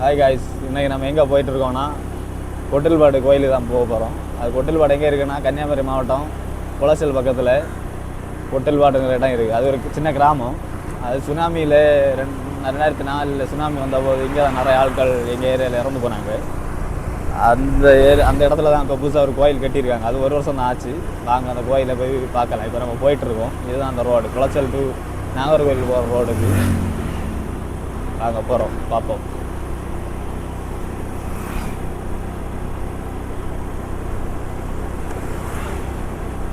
Hi guys, இன்றைக்கி நம்ம எங்கே போயிட்டுருக்கோன்னா கொட்டில்பாடு கோயிலுக்கு தான் போக போகிறோம். அது கொட்டில்பாடு எங்கே இருக்குன்னா கன்னியாகுமரி மாவட்டம் குளச்சல் பக்கத்தில் கொட்டில்பாடுங்கிற இடம் இருக்குது. அது ஒரு சின்ன கிராமம். அது சுனாமியில் 2004 சுனாமி வந்தபோது இங்கே தான் நிறைய ஆட்கள் எங்கள் ஏரியாவில் இறந்து போனாங்க. அந்த இடத்துல தான் இப்போ புதுசாக ஒரு கோயில் கட்டியிருக்காங்க. அது ஒரு வருஷம் தான் ஆச்சு. நாங்கள் அந்த கோயிலை போய் பார்க்கலாம். இப்போ நம்ம போயிட்டுருக்கோம். இதுதான் அந்த ரோடு, குளச்சல் டு நாகர்கோவில் போகிற ரோடுக்கு நாங்கள் போகிறோம். பார்ப்போம்.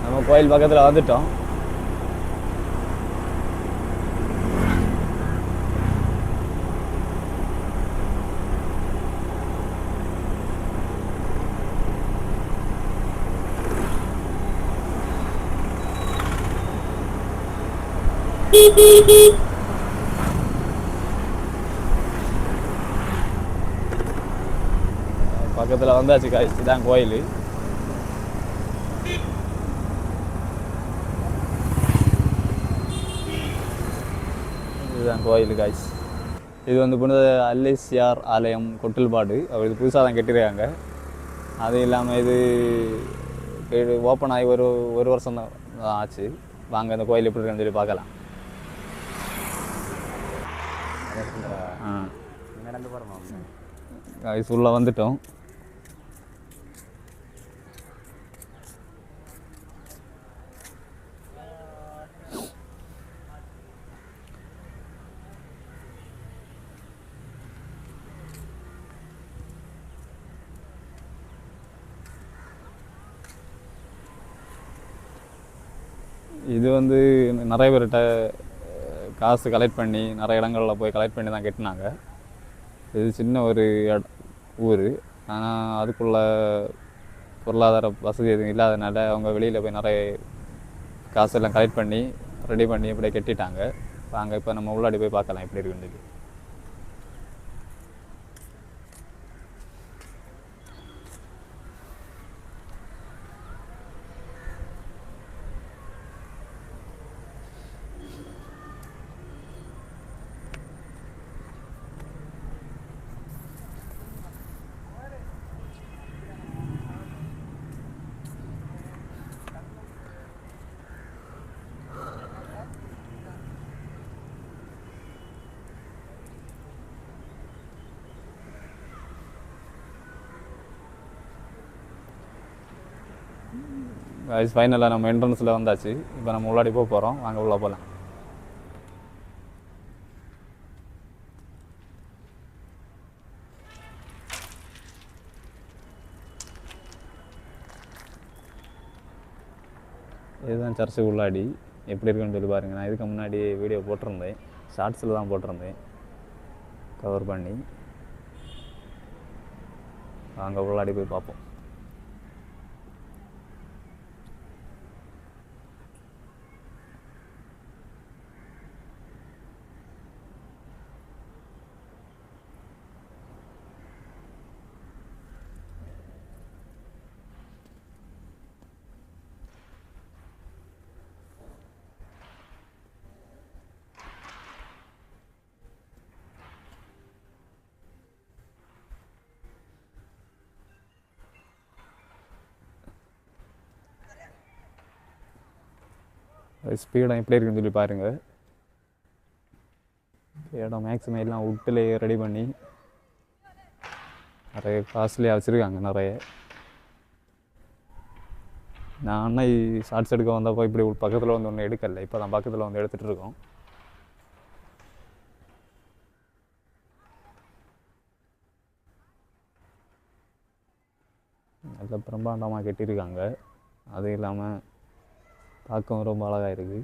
நம்ம கோயில் பக்கத்தில் வந்துட்டோம். பக்கத்தில் வந்தாச்சு காய்ச்சி. இதுதான் கோயில். இதுதான் கோயில் காய்ஸ். இது வந்து புனித அல்லேசியார் ஆலயம் கொட்டில்பாடு. இது புதுசாக தான் கட்டியிருக்காங்க. அது இல்லாமல் இது ஓப்பன் ஆகி ஒரு வருஷம் தான் ஆச்சு. வாங்க இந்த கோயில் எப்படி இருக்குன்னு சொல்லி பார்க்கலாம். நடந்து போகிறோம் காய்ஸ், உள்ளே வந்துட்டோம். இது வந்து நிறைய பேர்கிட்ட காசு கலெக்ட் பண்ணி நிறைய இடங்களில் போய் கலெக்ட் பண்ணி தான் கட்டினாங்க. இது சின்ன ஒரு ஊர். ஆனால் அதுக்குள்ள பொருளாதார வசதி எதுவும் இல்லாதனால அவங்க வெளியில் போய் நிறைய காசெல்லாம் கலெக்ட் பண்ணி ரெடி பண்ணி இப்படியே கட்டிட்டாங்க. அங்கே இப்போ நம்ம உள்ளாடி போய் பார்க்கலாம் எப்படி இருக்குன்னு. ஃபைனலாக நம்ம என்ட்ரன்ஸில் வந்தாச்சு. இப்போ நம்ம உள்ளாடி போக போகிறோம். வாங்க உள்ளே போகலாம். இதுதான் சர்ச்சுக்கு உள்ளாடி. எப்படி இருக்குன்னு சொல்லி பாருங்கள். நான் இதுக்கு முன்னாடி வீடியோ போட்டிருந்தேன். ஷார்ட்ஸில் தான் போட்டிருந்தேன் கவர் பண்ணி. வாங்க உள்ளாடி போய் பார்ப்போம். ஸ்பீடாக எப்படி இருக்குன்னு சொல்லி பாருங்கள். இடம் மேக்ஸிமம் எல்லாம் உட்டிலேயே ரெடி பண்ணி நிறைய காஸ்ட்லியாக வச்சுருக்காங்க நிறைய. நான் அண்ணா ஷார்ட்ஸ் எடுக்க வந்தப்போ இப்படி பக்கத்தில் வந்து ஒன்று எடுக்கலை. இப்போ தான் பக்கத்தில் வந்து எடுத்துகிட்டு இருக்கோம். நல்ல பிரம்மாண்டமாக கட்டியிருக்காங்க. அது இல்லாமல் பார்க்கவும் ரொம்ப அழகாக இருக்குது.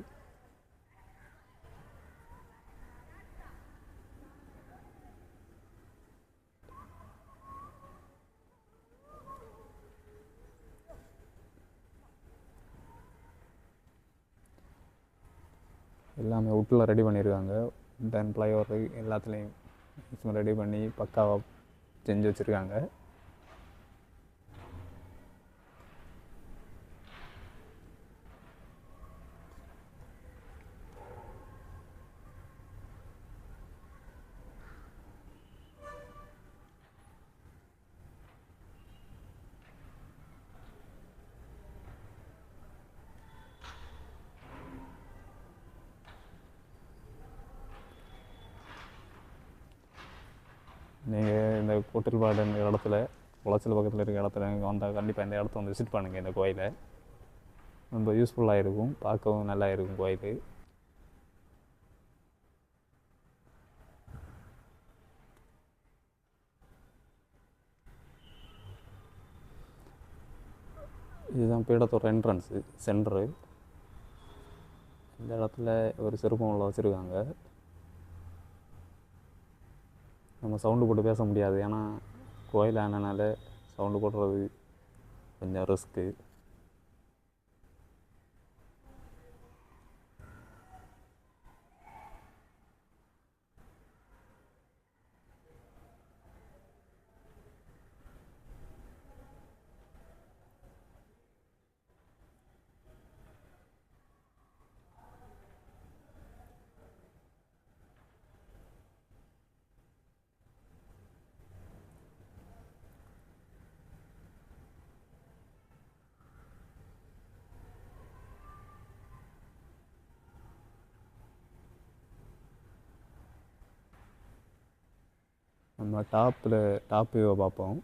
எல்லாமே உட்டில் ரெடி பண்ணியிருக்காங்க. உட்டன் ஃப்ளைஓவர் எல்லாத்துலேயும் ரெடி பண்ணி பக்காவாக செஞ்சு வச்சுருக்காங்க. நீங்கள் இந்த கோட்டில்பாடு இடத்துல குளச்சல் பக்கத்தில் இருக்கிற இடத்துல நீங்கள் வந்தால் கண்டிப்பாக இந்த இடத்த வந்து விசிட் பண்ணுங்கள். இந்த கோயிலை ரொம்ப யூஸ்ஃபுல்லாக இருக்கும், பார்க்கவும் நல்லா இருக்கும் கோயில். இதுதான் பீடத்தோட என்ட்ரன்ஸு சென்ட்ரு. இந்த இடத்துல ஒரு சிற்பம் உள்ள வச்சுருக்காங்க. நம்ம சவுண்டு போட்டு பேச முடியாது, ஏன்னா கோயில் ஆனனால சவுண்டு போடுறது கொஞ்சம் ரிஸ்க்கு. நம்ம டாப் வியூவை பார்ப்போம்.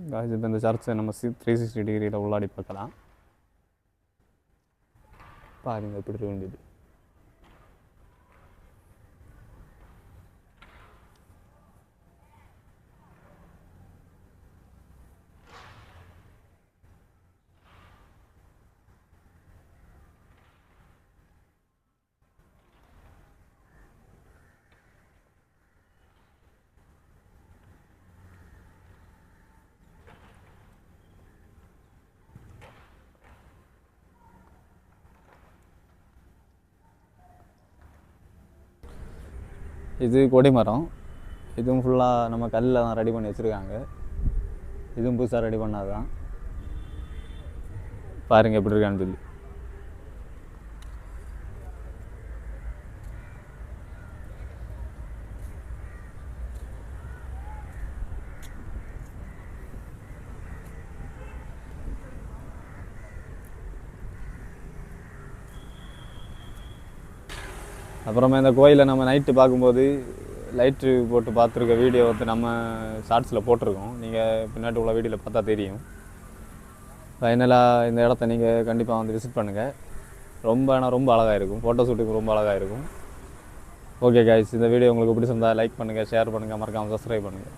இப்போ இந்த சர்ச்சை நம்ம 360 டிகிரியில் உள்ளாடி பார்க்கலாம். பாருங்க எப்படி இருக்க வேண்டியது. இது கொடிமரம். இதுவும் ஃபுல்லாக நம்ம கல்லில் தான் ரெடி பண்ணி வச்சுருக்காங்க. இதுவும் புதுசாக ரெடி பண்ணாது தான். பாருங்கள் எப்படி இருக்கான்னு சொல்லி. அப்புறமா இந்த கோயிலை நம்ம நைட்டு பார்க்கும்போது லைட்டு போட்டு பார்த்துருக்க வீடியோ வந்து நம்ம ஷார்ட்ஸில் போட்டிருக்கோம். நீங்கள் பின்னாடி உள்ள வீடியோவில் பார்த்தா தெரியும். ஃபைனலாக இந்த இடத்த நீங்கள் கண்டிப்பாக வந்து விசிட் பண்ணுங்கள். ரொம்ப அழகாக இருக்கும். ஃபோட்டோ ஷூட்டுக்கு ரொம்ப அழகாக இருக்கும். ஓகே கைஸ், இந்த வீடியோ உங்களுக்கு பிடிச்சிருந்தா லைக் பண்ணுங்கள், ஷேர் பண்ணுங்கள், மறக்காமல் சப்ஸ்கிரைப் பண்ணுங்கள்.